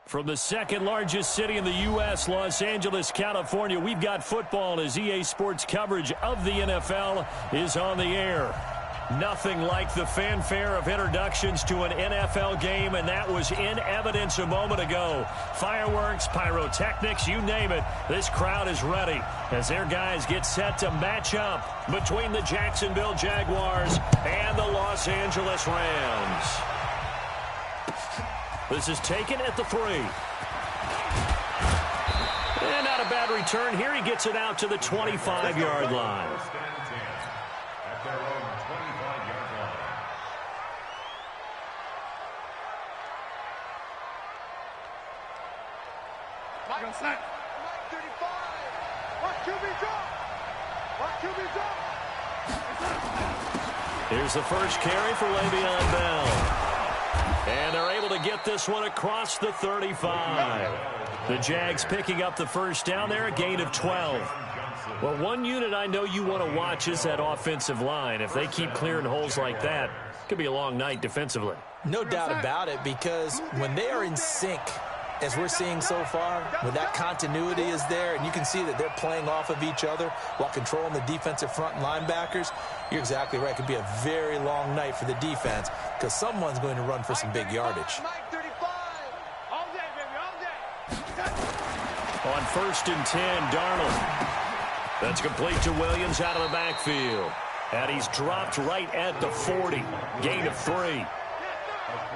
From the second largest city in the U.S., Los Angeles, California, we've got football as EA Sports coverage of the NFL is on the air. Nothing like the fanfare of introductions to an NFL game, and that was in evidence a moment ago. Fireworks, pyrotechnics, you name it. This crowd is ready as their guys get set to match up between the Jacksonville Jaguars and the Los Angeles Rams. This is taken at the 3. And not a bad return here. He gets it out to the 25-yard line. At their own 25-yard line. Mike 35. Watch QB drop. Here's the first carry for Le'Veon Bell. And they're able to get this one across the 35. The Jags picking up the first down there, a gain of 12. Well, one unit I know you want to watch is that offensive line. If they keep clearing holes like that, it could be a long night defensively. No doubt about it, because when they are in sync, as we're seeing so far, when that continuity is there, and you can see that they're playing off of each other while controlling the defensive front linebackers, you're exactly right. It could be a very long night for the defense because someone's going to run for some big yardage. On 1st and 10, Darnold. That's complete to Williams out of the backfield. And he's dropped right at the 40. Gain of 3.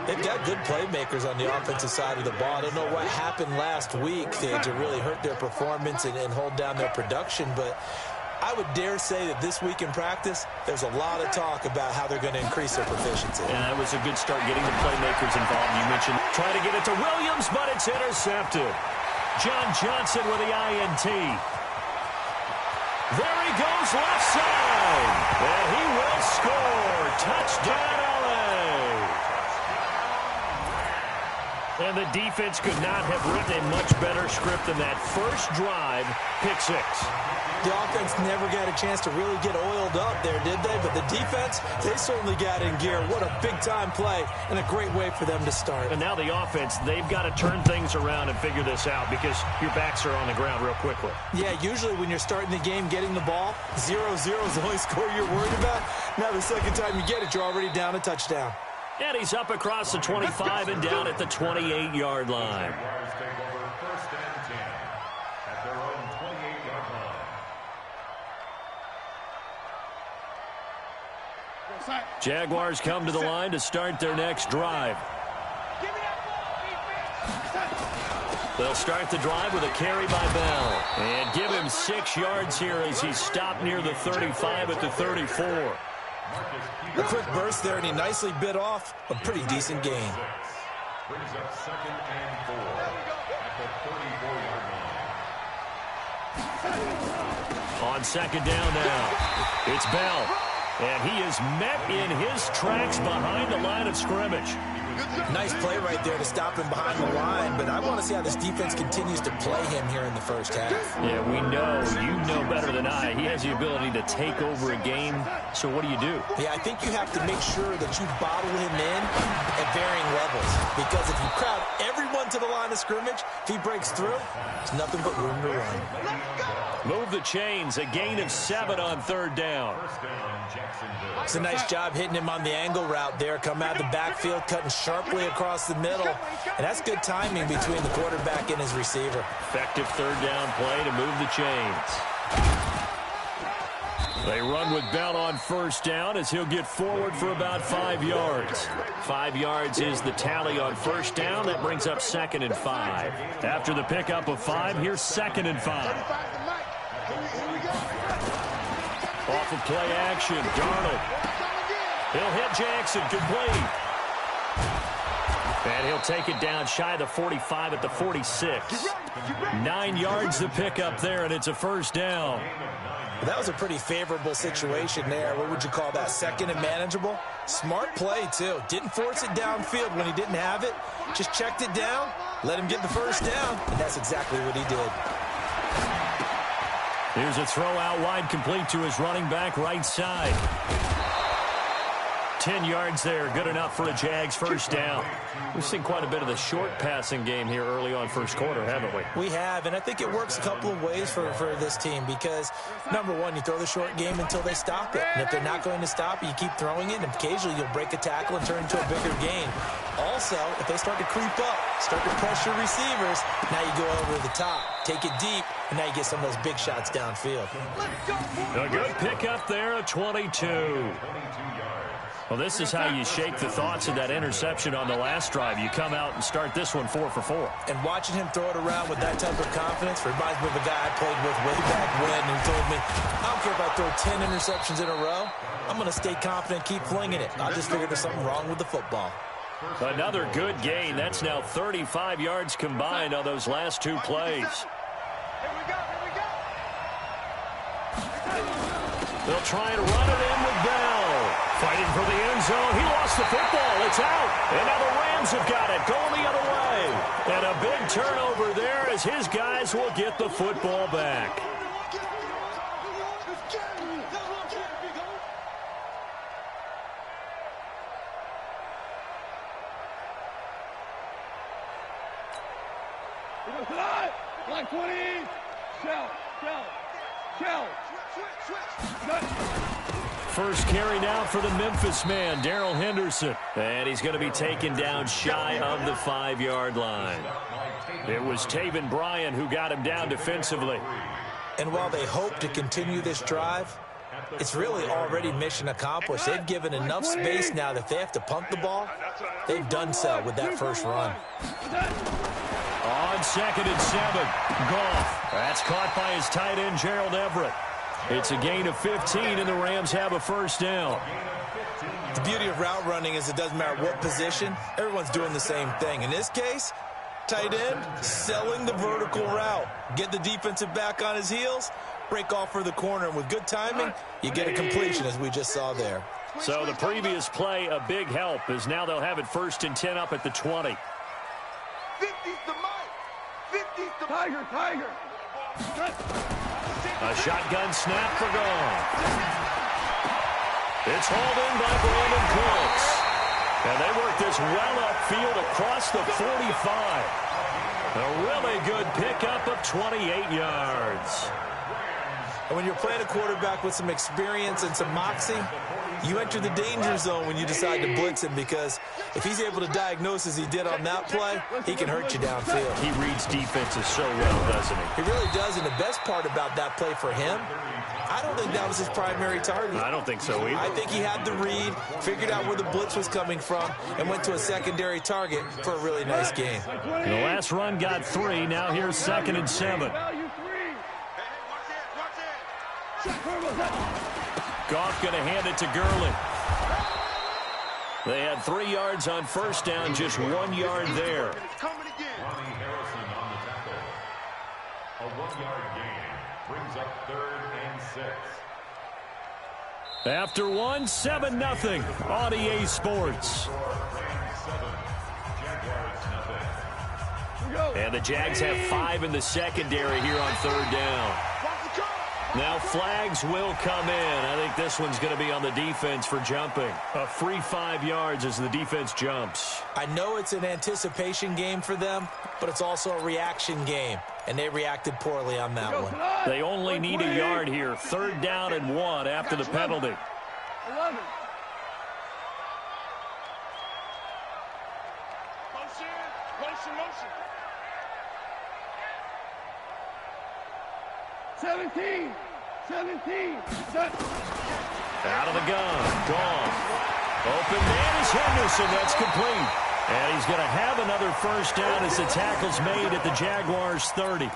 They've got good playmakers on the offensive side of the ball. I don't know what happened last week to really hurt their performance and hold down their production, but I would dare say that this week in practice, there's a lot of talk about how they're going to increase their proficiency. And that was a good start getting the playmakers involved. You mentioned trying to get it to Williams, but it's intercepted. John Johnson with the INT. There he goes left side. And he will score. Touchdown, LA. And the defense could not have written a much better script than that first drive, pick 6. The offense never got a chance to really get oiled up there, did they? But the defense, they certainly got in gear. What a big-time play and a great way for them to start. And now the offense, they've got to turn things around and figure this out because your backs are on the ground real quickly. Yeah, usually when you're starting the game getting the ball, 0-0 is the only score you're worried about. Now the second time you get it, you're already down a touchdown. And he's up across the 25 and down at the 28-yard line. Jaguars take over 1st and 10 at their own 28-yard line. Jaguars come to the line to start their next drive. They'll start the drive with a carry by Bell. And give him 6 yards here as he's stopped near the 35 at the 34. A quick burst there, and he nicely bit off a pretty decent gain. Brings up 2nd and 4 at the 34-yard line. On 2nd down now, it's Bell. And he is met in his tracks behind the line of scrimmage. Nice play right there to stop him behind the line, but I want to see how this defense continues to play him here in the first half. Yeah, we know, you know better than I, he has the ability to take over a game, so what do? Yeah, I think you have to make sure that you bottle him in at varying levels, because if you crowd everyone to the line of scrimmage, if he breaks through, there's nothing but room to run. Move the chains, a gain of 7 on 3rd down. It's a nice job hitting him on the angle route there. Come out of the backfield, cutting sharply across the middle. And that's good timing between the quarterback and his receiver. Effective 3rd down play to move the chains. They run with Bell on 1st down as he'll get forward for about 5 yards. 5 yards is the tally on 1st down. That brings up 2nd and 5. After the pickup of 5, here's 2nd and 5. Off of play action, Darnold. He'll hit Jackson, complete. And he'll take it down shy of the 45 at the 46. 9 yards to pick up there, and it's a 1st down. Well, that was a pretty favorable situation there. What would you call that? 2nd and manageable? Smart play, too. Didn't force it downfield when he didn't have it. Just checked it down, let him get the 1st down, and that's exactly what he did. Here's a throw out wide, complete to his running back right side. 10 yards there, good enough for a Jags first down. We've seen quite a bit of the short passing game here early on first quarter, haven't we? We have, and I think it works a couple of ways for this team because, number one, you throw the short game until they stop it. And if they're not going to stop it, you keep throwing it, and occasionally you'll break a tackle and turn into a bigger gain. Also, if they start to creep up, start to pressure receivers, now you go over the top, take it deep, and now you get some of those big shots downfield. A good pickup there at 22. Well, this is how you shake the thoughts of that interception on the last drive. You come out and start this one 4 for 4. And watching him throw it around with that type of confidence reminds me of a guy I played with way back when who told me, I don't care if I throw 10 interceptions in a row. I'm going to stay confident, keep flinging it. I just figured there's something wrong with the football. Another good gain. That's now 35 yards combined on those last two plays. Here we go. They'll try and run it in with Bell. Fighting for the end zone. He lost the football. It's out. And now the Rams have got it. Going the other way. And a big turnover there as his guys will get the football back. Line 20. Shell. First carry now for the Memphis man, Darrell Henderson. And he's going to be taken down shy of the 5-yard line. It was Taven Bryan who got him down defensively. And while they hope to continue this drive, it's really already mission accomplished. They've given enough space now that if they have to punt the ball, they've done so with that first run. On 2nd and 7, Goff. That's caught by his tight end, Gerald Everett. It's a gain of 15, and the Rams have a first down. The beauty of route running is it doesn't matter what position. Everyone's doing the same thing. In this case, tight end, selling the vertical route. Get the defensive back on his heels, break off for the corner, and with good timing, you get a completion, as we just saw there. So the previous play, a big help, as now they'll have it 1st and 10 up at the 20. 50's the mic. 50's the Tiger. A shotgun snap for Goff. It's hauled in by Brandon Cooks. And they work this well upfield across the 45. A really good pickup of 28 yards. And when you're playing a quarterback with some experience and some moxie, you enter the danger zone when you decide to blitz him, because if he's able to diagnose as he did on that play, he can hurt you downfield. He reads defenses so well, doesn't he? He really does, and the best part about that play for him, I don't think that was his primary target. I don't think so either. I think he had the read, figured out where the blitz was coming from, and went to a secondary target for a really nice game. The last run got 3. Now here's 2nd and 7. Goff going to hand it to Gurley. They had 3 yards on first down, just 1 yard there. Ronnie Harrison on the tackle. A 1-yard gain brings up 3rd and 6. After 1, 7-0 on EA Sports. And the Jags have 5 in the secondary here on 3rd down. Now flags will come in. I think this one's going to be on the defense for jumping. A free 5 yards as the defense jumps. I know it's an anticipation game for them, but it's also a reaction game, and they reacted poorly on that one. They only need a yard here. 3rd down and 1 after the penalty. 11. Motion. 17. Out of the gun. Goff. Open man is Henderson. That's complete. And he's going to have another first down as the tackle's made at the Jaguars' 30.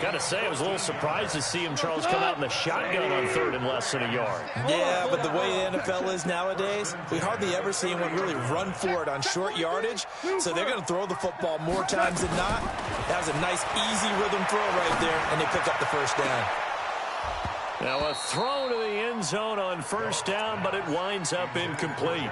Got to say, I was a little surprised to see him, Charles, come out in the shotgun on 3rd and less than a yard. Yeah, but the way the NFL is nowadays, we hardly ever see anyone really run for it on short yardage. So they're going to throw the football more times than not. That was a nice, easy rhythm throw right there, and they pick up the first down. Now a throw to the end zone on first down, but it winds up incomplete.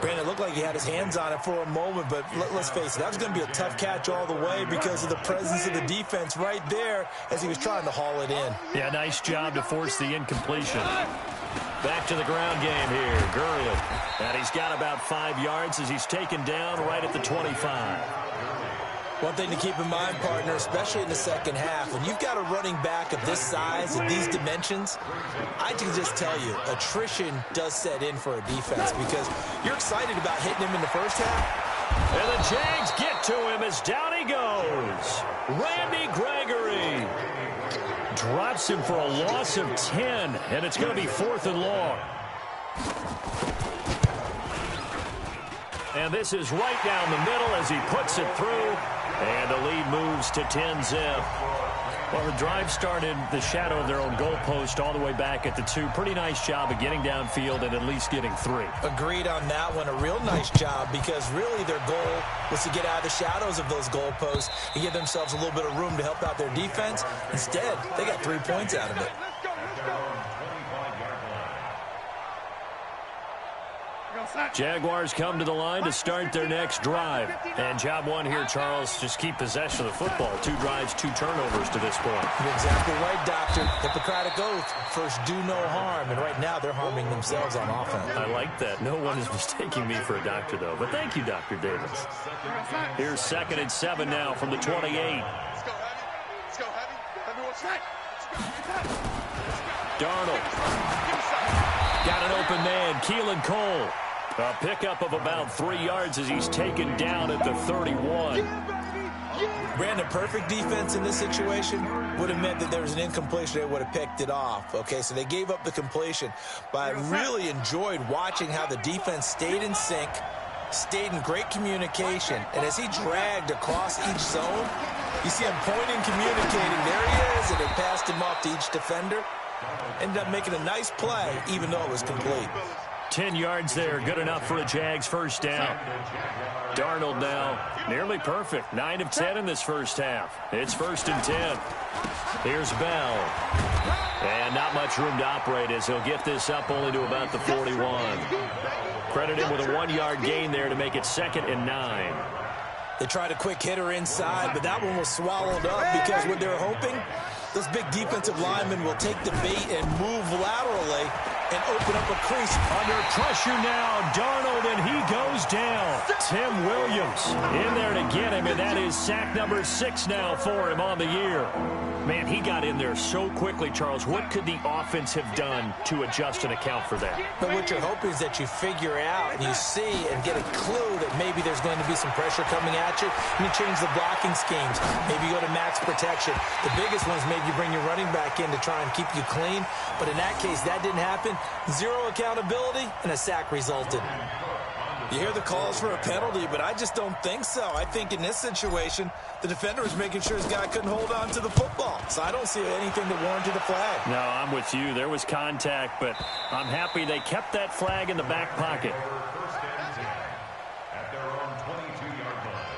Brandon, it looked like he had his hands on it for a moment, but let's face it, that was going to be a tough catch all the way because of the presence of the defense right there as he was trying to haul it in. Yeah, nice job to force the incompletion. Back to the ground game here. Gurley. And he's got about 5 yards as he's taken down right at the 25. One thing to keep in mind, partner, especially in the second half, when you've got a running back of this size and these dimensions, I can just tell you, attrition does set in for a defense because you're excited about hitting him in the first half. And the Jags get to him as down he goes. Randy Gregory drops him for a loss of 10, and it's going to be 4th and long. And this is right down the middle as he puts it through, and the lead moves to 10-zip. Well, the drive started the shadow of their own goalpost all the way back at the 2. Pretty nice job of getting downfield and at least getting 3. Agreed on that one. A real nice job because really their goal was to get out of the shadows of those goalposts and give themselves a little bit of room to help out their defense. Instead, they got 3 points out of it. Jaguars come to the line to start their next drive. And job one here, Charles, just keep possession of the football. 2 drives, 2 turnovers to this point. You're exactly right, Doctor. Hippocratic oath, first do no harm. And right now they're harming themselves on offense. I like that. No one is mistaking me for a doctor, though. But thank you, Dr. Davis. Here's 2nd and 7 now from the 28. Let's go, Heavy. Let's go, Heavy. Everyone set. Darnold. Got an open man, Keelan Cole. A pickup of about 3 yards as he's taken down at the 31. Brandon, perfect defense in this situation would have meant that there was an incompletion. They would have picked it off. Okay, so they gave up the completion. But I really enjoyed watching how the defense stayed in sync, stayed in great communication. And as he dragged across each zone, you see him pointing, communicating. There he is, and it passed him off to each defender. Ended up making a nice play, even though it was complete. 10 yards there, good enough for a Jags first down. Darnold now, nearly perfect. 9 of 10 in this first half. It's 1st and 10. Here's Bell. And not much room to operate as he'll get this up only to about the 41. Credit him with a 1-yard gain there to make it 2nd and 9. They tried a quick hitter inside, but that one was swallowed up because what they're hoping, those big defensive linemen will take the bait and move laterally and open up a crease. Under pressure now, Darnold, and he goes down. Tim Williams in there to get him, and that is sack number 6 now for him on the year. Man, he got in there so quickly, Charles. What could the offense have done to adjust and account for that? But what you're hoping is that you figure out and you see and get a clue that maybe there's going to be some pressure coming at you, and you change the blocking schemes. Maybe you go to max protection. The biggest one is maybe you bring your running back in to try and keep you clean. But in that case, that didn't happen. 0 accountability, and a sack resulted. You hear the calls for a penalty, but I just don't think so. I think in this situation, the defender was making sure his guy couldn't hold on to the football. So I don't see anything that warranted a flag. No, I'm with you. There was contact, but I'm happy they kept that flag in the back pocket. At their own 22-yard line.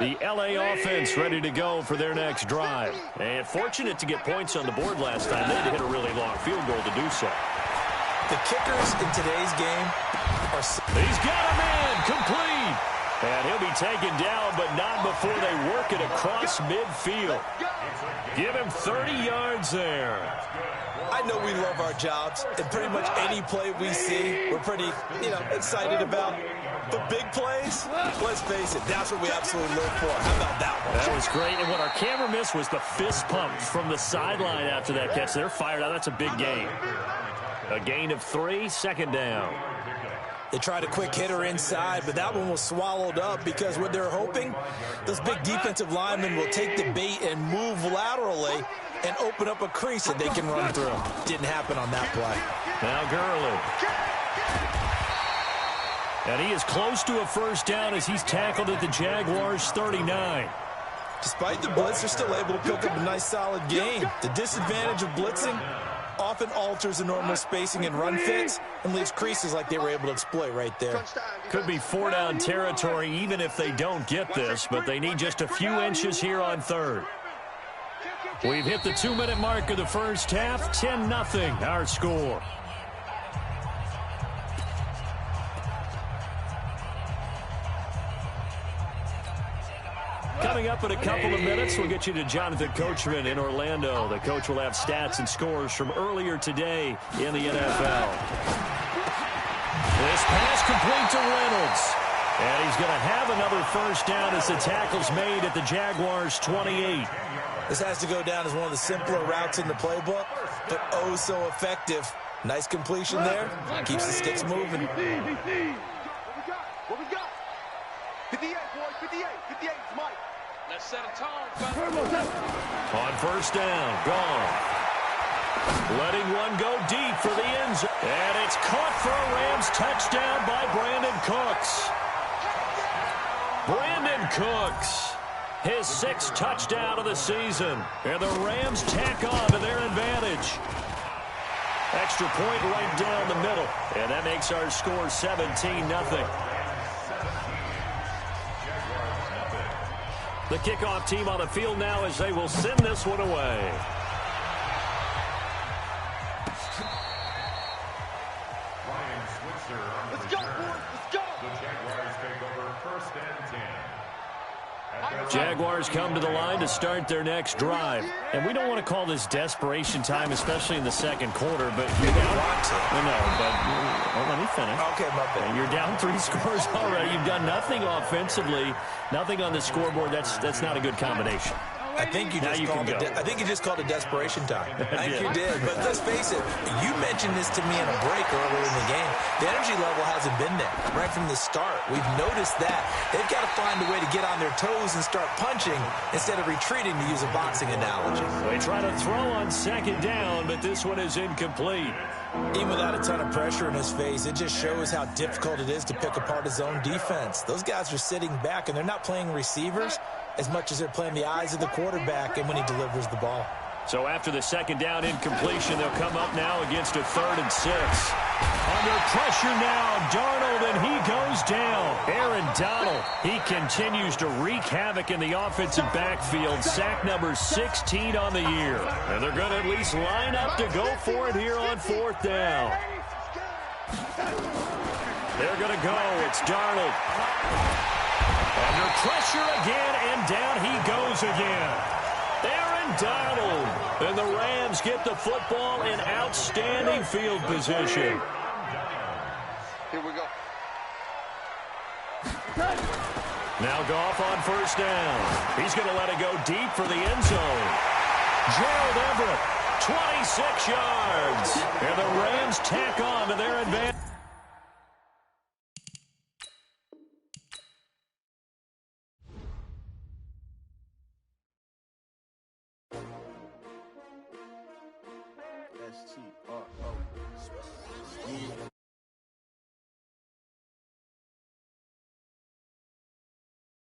The L.A. offense ready to go for their next drive. And fortunate to get points on the board last time. They had to hit a really long field goal to do so. The kickers in today's game are... He's got a man complete. And he'll be taken down, but not before they work it across midfield. Give him 30 yards there. I know we love our jobs, and pretty much any play we see, we're pretty, excited about. The big plays, let's face it, that's what we absolutely live for. How about that one? That was great, and what our camera missed was the fist pump from the sideline after that catch. They're fired out. That's a big gain. A gain of 3, 2nd down. They tried a quick hitter inside, but that one was swallowed up because what they're hoping, those big defensive linemen will take the bait and move laterally and open up a crease that they can run through. Didn't happen on that play. Now Gurley. And he is close to a first down as he's tackled at the Jaguars' 39. Despite the blitz, they're still able to pick up a nice, solid gain. The disadvantage of blitzing often alters the normal spacing and run fits and leaves creases like they were able to exploit right there. Could be 4-down territory even if they don't get this, but they need just a few inches here on 3rd. We've hit the 2-minute mark of the first half. 10-0 our score. Coming up in a couple of minutes, we'll get you to Jonathan Coachman in Orlando. The coach will have stats and scores from earlier today in the NFL. This pass complete to Reynolds. And he's going to have another first down as the tackle's made at the Jaguars' 28. This has to go down as one of the simpler routes in the playbook, but oh so effective. Nice completion there. Keeps the sticks moving. What we got? 58, boys, 58. 58 is Mike. Let's set a tone. On first down, gone. Letting one go deep for the end zone. And it's caught for a Rams touchdown by Brandon Cooks. Brandon Cooks, his 6th touchdown of the season. And the Rams tack on to their advantage. Extra point right down the middle. And that makes our score 17-0. The kickoff team on the field now as they will send this one away. Let's go, boys. Let's go. The Jaguars take over first and 10. Jaguars come to the line to start their next drive. And we don't want to call this desperation time, especially in the second quarter, but you're down. Let me finish. Okay, my bad. You're down 3 scores already. You've done nothing offensively, nothing on the scoreboard. That's not a good combination. I think you just called it desperation time. I think you did. But let's face it, you mentioned this to me in a break earlier in the game. The energy level hasn't been there right from the start. We've noticed that. They've got to find a way to get on their toes and start punching instead of retreating, to use a boxing analogy. They try to throw on second down, but this one is incomplete. Even without a ton of pressure in his face, it just shows how difficult it is to pick apart his own defense. Those guys are sitting back, and they're not playing receivers as much as they're playing the eyes of the quarterback and when he delivers the ball. So after the second down incompletion, they'll come up now against a 3rd and 6. Under pressure now, Darnold, and he goes down. Aaron Donald, he continues to wreak havoc in the offensive backfield. Sack number 16 on the year. And they're going to at least line up to go for it here on 4th down. They're going to go. It's Darnold. Under pressure again, and down he goes again. Aaron Donald. And the Rams get the football in outstanding field position. Here we go. Now Goff on first down. He's going to let it go deep for the end zone. Gerald Everett, 26 yards. And the Rams tack on to their advantage. STRO.